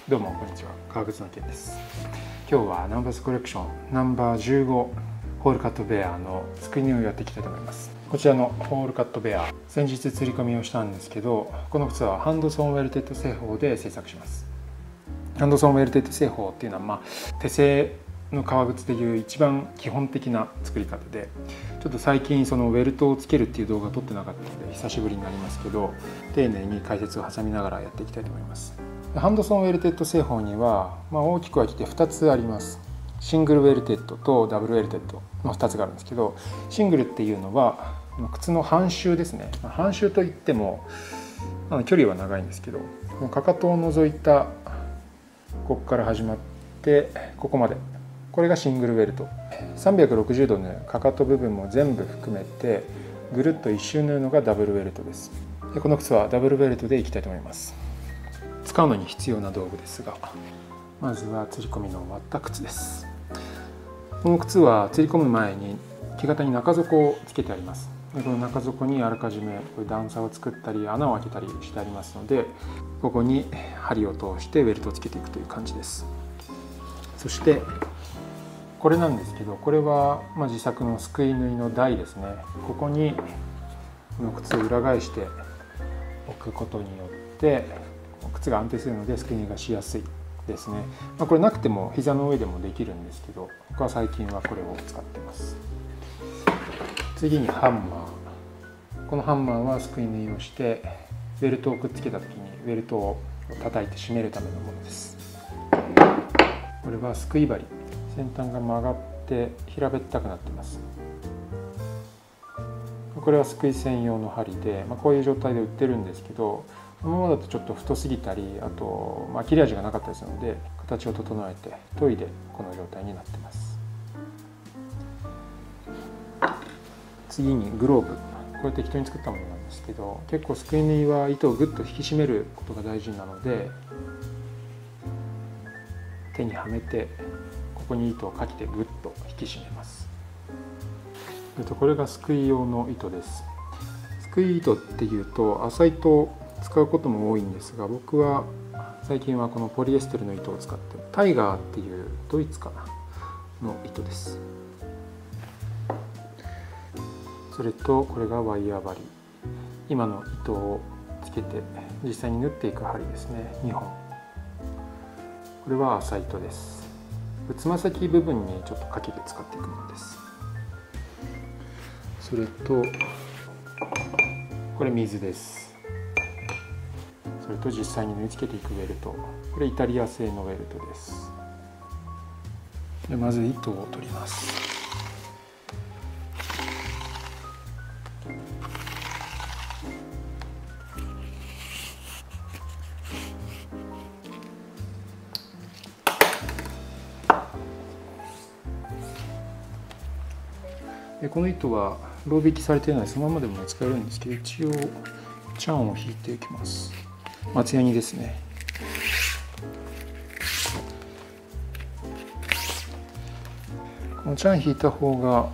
どうもこんにちは、革靴の件です。今日はナンバーズコレクションナンバー15ホールカットベアの作り縫いをやっていきたいと思います。こちらのホールカットベア、先日釣り込みをしたんですけど、この靴はハンドソンウェルテッド製法で製作します。ハンドソンウェルテッド製法っていうのは、手製の革靴でいう一番基本的な作り方で、ちょっと最近そのウェルトをつけるっていう動画を撮ってなかったので久しぶりになりますけど、丁寧に解説を挟みながらやっていきたいと思います。ハンドソンウェルテッド製法には、大きく分けて2つあります。シングルウェルテッドとダブルウェルテッドの2つがあるんですけど、シングルっていうのは靴の半周ですね。半周といっても距離は長いんですけど、かかとを除いたここから始まってここまで、これがシングルウェルト。360度のかかと部分も全部含めてぐるっと一周縫うのがダブルウェルトです。この靴はダブルウェルトでいきたいと思います。使うのに必要な道具ですが、まずは釣り込みの終わった靴です。この靴は釣り込む前に木型に中底をつけてあります。この中底にあらかじめ段差を作ったり穴を開けたりしてありますので、ここに針を通してウェルトをつけていくという感じです。そしてこれなんですけど、これは自作のすくい縫いの台ですね。ここにこの靴を裏返して置くことによって靴が安定するので、すくい縫いがしやすいですね。これなくても膝の上でもできるんですけど、僕は最近はこれを使ってます。次にハンマー。このハンマーはすくい縫いをしてベルトをくっつけた時にベルトを叩いて締めるためのものです。これはすくい針。先端が曲がって平べったくなっています。これはすくい専用の針で、こういう状態で売ってるんですけど、このままだとちょっと太すぎたり、あと切れ味がなかったりするので、形を整えて研いでこの状態になっています。次にグローブ。これ適当に作ったものなんですけど、結構すくい縫いは糸をぐっと引き締めることが大事なので、手にはめてここに糸をかけてぐっと引き締めます。これがすくい用の糸です。すくい糸っていうと浅い糸を使うことも多いんですが、僕は最近はこのポリエステルの糸を使って、タイガーっていうドイツかなの糸です。それとこれがワイヤー針。今の糸をつけて実際に縫っていく針ですね。2本。これは浅い糸です。つま先部分にちょっとかけて使っていくものです。それとこれ水です。それと実際に縫い付けていくウェルト。これイタリア製のウェルトです。でまず糸を取ります。この糸はロー引きされているのでそのままでも使えるんですけど、一応チャンを引いていきます。松ヤニですね。このチャン引いた方が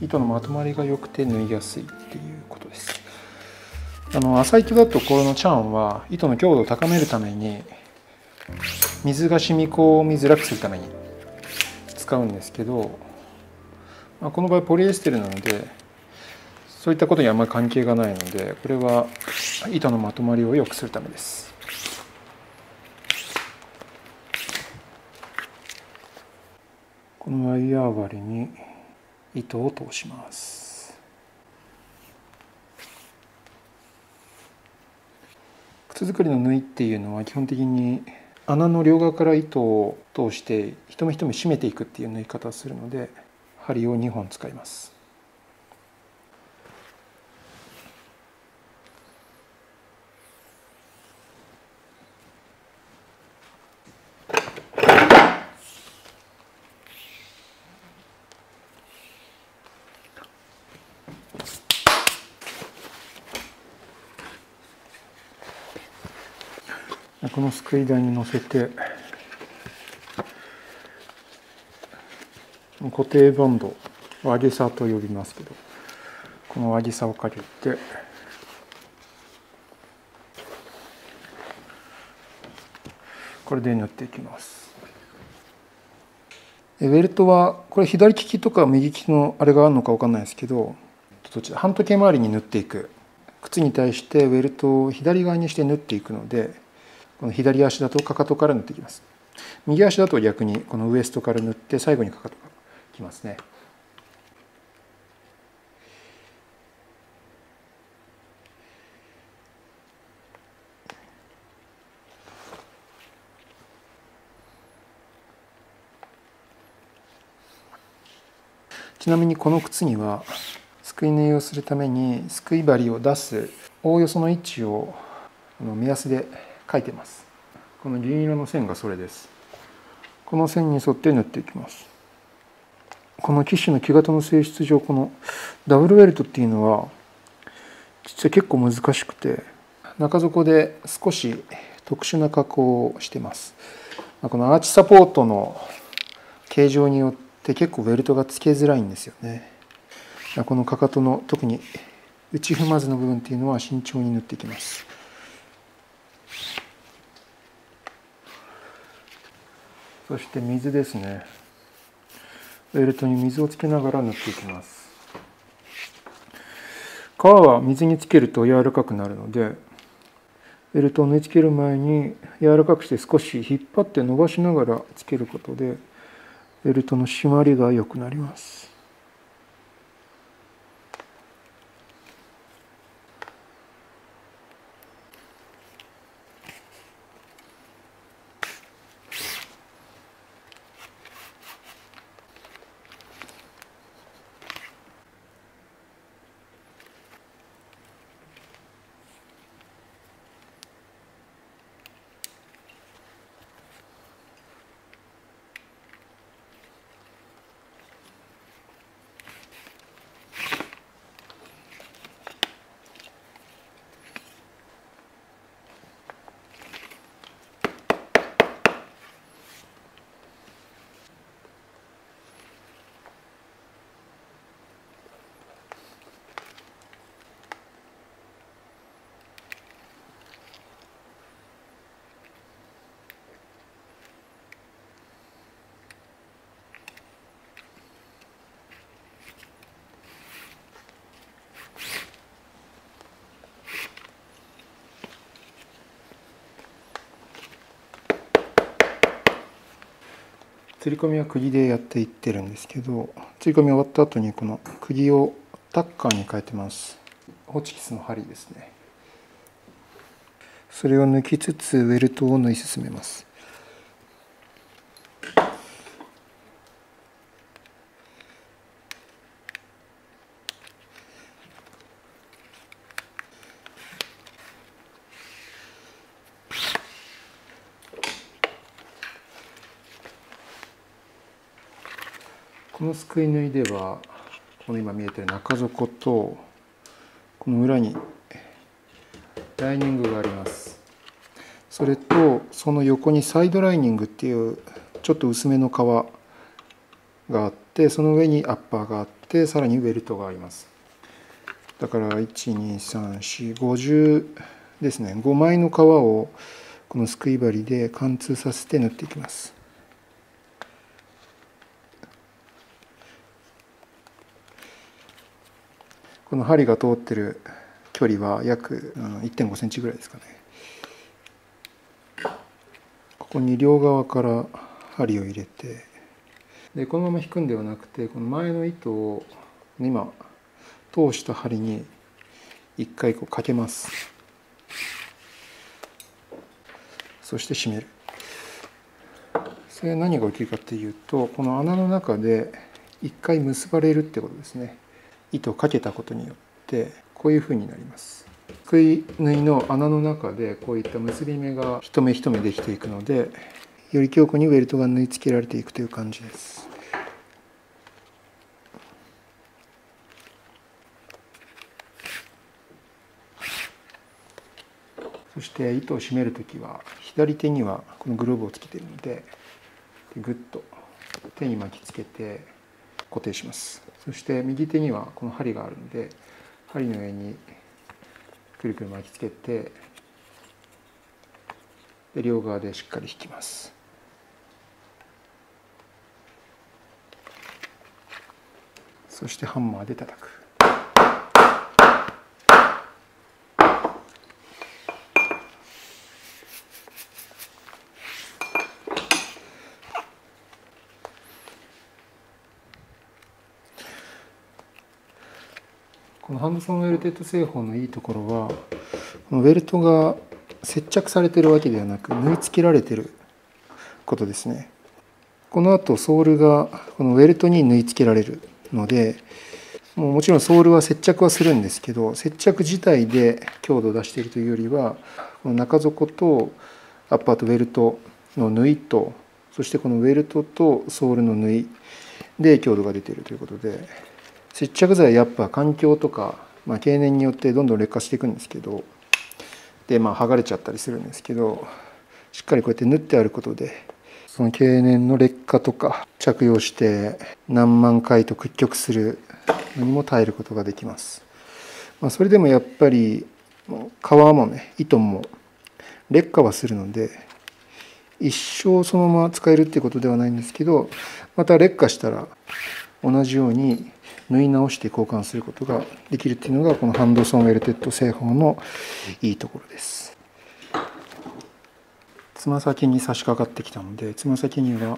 糸のまとまりが良くて縫いやすいっていうことです。浅い糸だとこのチャンは糸の強度を高めるために水が染み込みづらくするために使うんですけど、この場合ポリエステルなのでそういったことにあまり関係がないので、これは糸のまとまりを良くするためです。このワイヤー針に糸を通します。靴作りの縫いっていうのは基本的に穴の両側から糸を通して一目一目締めていくっていう縫い方をするので、針を2本使います。このすくい台に乗せて固定バンド、輪げさと呼びますけど、この輪げさをかけてこれで縫っていきます。ウェルトはこれ左利きとか右利きのあれがあるのか分かんないですけど、どっちだ、半時計回りに縫っていく。靴に対してウェルトを左側にして縫っていくので、この左足だとかかとから縫っていきます。右足だと逆にこのウエストから縫って最後にかかとがきますね。ちなみにこの靴にはすくい縫いをするためにすくい針を出すおおよその位置を目安で書いてます。この銀色の線がそれです。この線に沿って縫っていきます。この機種の木型の性質上、このダブルウェルトっていうのは実は結構難しくて、中底で少し特殊な加工をしてます。このアーチサポートの形状によって結構ウェルトがつけづらいんですよね。このかかとの特に内踏まずの部分っていうのは慎重に縫っていきます。そして水ですね。ウェルトに水をつけながら縫っていきます。皮は水につけると柔らかくなるので、ウェルトを縫い付ける前に柔らかくして少し引っ張って伸ばしながらつけることでウェルトの締まりが良くなります。釣り込みは釘でやっていってるんですけど、釣り込み終わった後にこの釘をタッカーに変えてます。ホチキスの針ですね。それを抜きつつウェルトを縫い進めます。このすくい縫いではこの今見えてる中底とこの裏にライニングがあります。それとその横にサイドライニングっていうちょっと薄めの革があって、その上にアッパーがあって、さらにウェルトがあります。だから1234510ですね、5枚の革をこのすくい針で貫通させて縫っていきます。この針が通ってる距離は約 1.5 センチぐらいですかね。ここに両側から針を入れて、でこのまま引くんではなくて、この前の糸を今通した針に一回こうかけます。そして締める。それは何が起きるかっていうと、この穴の中で一回結ばれるってことですね。糸をかけたことによってこういうふうになります。すくい縫いの穴の中でこういった結び目が一目一目できていくので、より強固にウェルトが縫い付けられていくという感じです。そして糸を締めるときは左手にはこのグローブをつけているので、グッと手に巻きつけて固定します。そして右手にはこの針があるので、針の上にくるくる巻きつけて両側でしっかり引きます。そしてハンマーで叩く。このハンドソンウェルテッド製法のいいところは、このウェルトが接着されているわけではなく縫い付けられていることですね。この後ソールがこのウェルトに縫い付けられるので、もちろんソールは接着はするんですけど、接着自体で強度を出しているというよりは、この中底とアッパーとウェルトの縫いと、そしてこのウェルトとソールの縫いで強度が出ているということで、接着剤はやっぱ環境とか、経年によってどんどん劣化していくんですけど、で剥がれちゃったりするんですけど、しっかりこうやって縫ってあることで、その経年の劣化とか着用して何万回と屈曲するのにも耐えることができます。それでもやっぱり革もね、糸も劣化はするので、一生そのまま使えるっていうことではないんですけど、また劣化したら同じように縫い直して交換することができるっていうのがこのハンドソンウェルテッド製法のいいところです。つま先に差し掛かってきたので、つま先には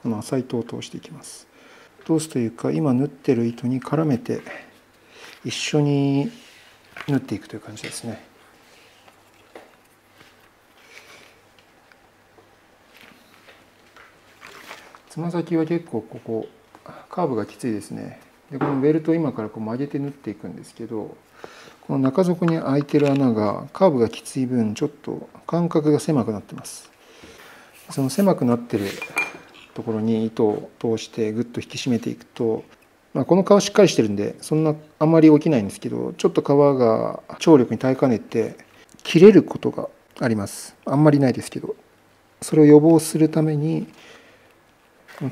この浅い糸を通していきます。通すというか、今縫ってる糸に絡めて一緒に縫っていくという感じですね。つま先は結構ここカーブがきついですね。でこのベルトを今からこう曲げて縫っていくんですけど、この中底に開いてる穴がカーブがきつい分ちょっと間隔が狭くなってます。その狭くなってるところに糸を通してグッと引き締めていくと、この皮しっかりしてるんでそんなあんまり起きないんですけど、ちょっと皮が張力に耐えかねて切れることがあります。あんまりないですけど、それを予防するために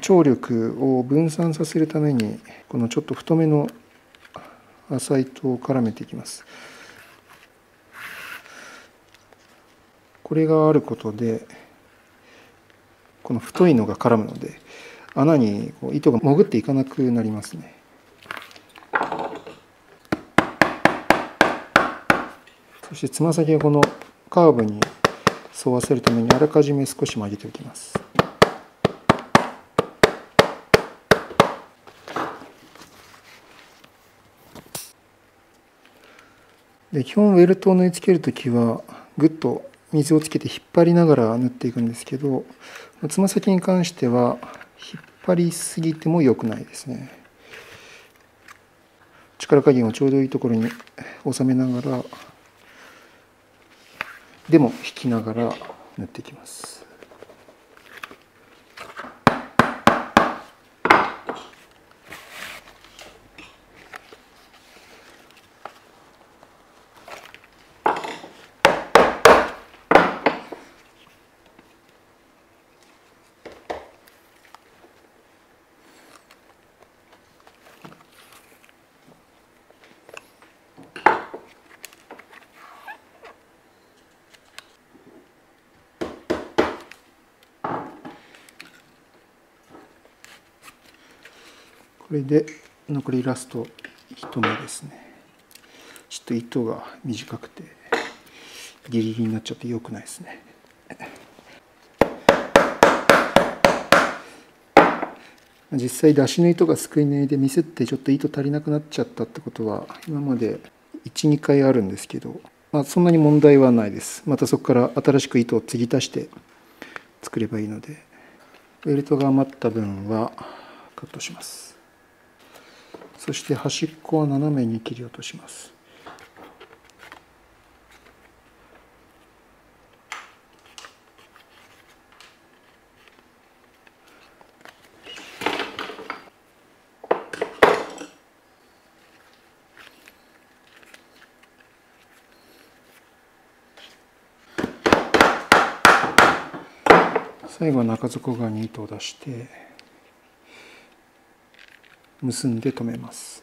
張力を分散させるためにこのちょっと太めの浅い糸を絡めていきます。これがあることでこの太いのが絡むので穴に糸が潜っていかなくなりますね。そしてつま先はこのカーブに沿わせるためにあらかじめ少し曲げておきます。で基本ウェルトを縫い付けるときはグッと水をつけて引っ張りながら縫っていくんですけど、つま先に関しては引っ張りすぎても良くないですね。力加減をちょうどいいところに収めながら、でも引きながら縫っていきます。これで残りラスト1目ですね。ちょっと糸が短くてギリギリになっちゃって良くないですね。実際出し縫いとかすくい縫いでミスってちょっと糸足りなくなっちゃったってことは今まで 1,2 回あるんですけど、そんなに問題はないです。またそこから新しく糸を継ぎ足して作ればいいので、ベルトが余った分はカットします。そして端っこは斜めに切り落とします。最後は中底側に糸を出して結んで留めます。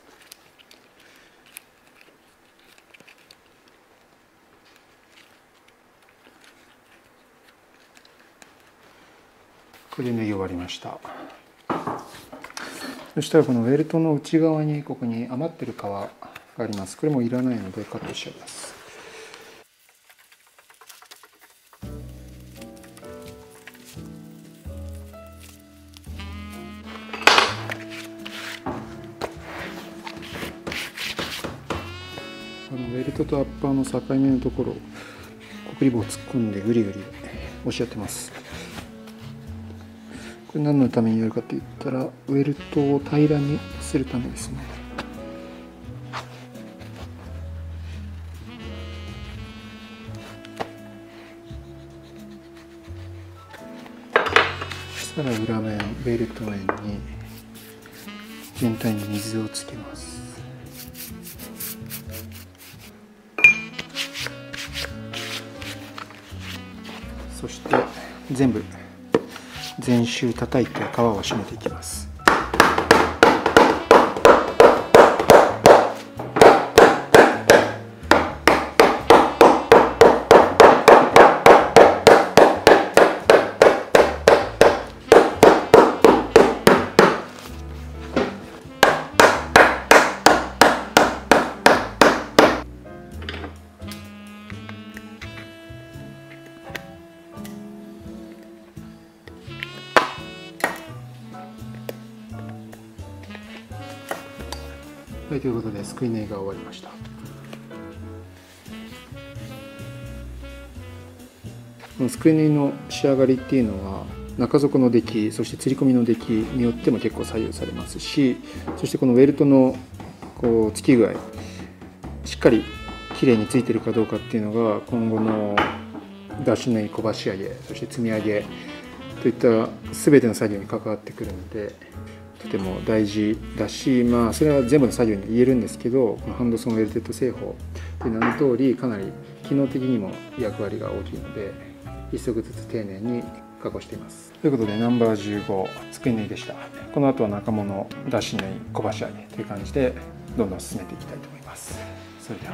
これで縫い終わりました。そしたらこのウェルトの内側にここに余ってる皮があります。これもいらないのでカットしちゃいます。ウェルトとアッパーの境目のところ、コクリ棒を突っ込んでグリグリ押し合ってます。これ何のためにやるかといったら、ウェルトを平らにするためですね。そしたら裏面、ベルト面に全体に水をつけます。そして全周叩いて皮を締めていきます。はい、ということで、すくい縫いが終わりました。このすくい縫いの仕上がりっていうのは、中底の出来、そしてつり込みの出来によっても結構左右されますし、そしてこのウェルトのこうつき具合、しっかりきれいについてるかどうかっていうのが、今後の出し縫い、小箸上げ、そして積み上げといった全ての作業に関わってくるので、とても大事だし、それは全部の作業に言えるんですけど、このハンドソンウェルテッド製法という名の通り、かなり機能的にも役割が大きいので、一足ずつ丁寧に加工しています。ということで、ナンバー15すくい縫いでした。この後は中物、出し縫い、小箸上げという感じでどんどん進めていきたいと思います。それでは。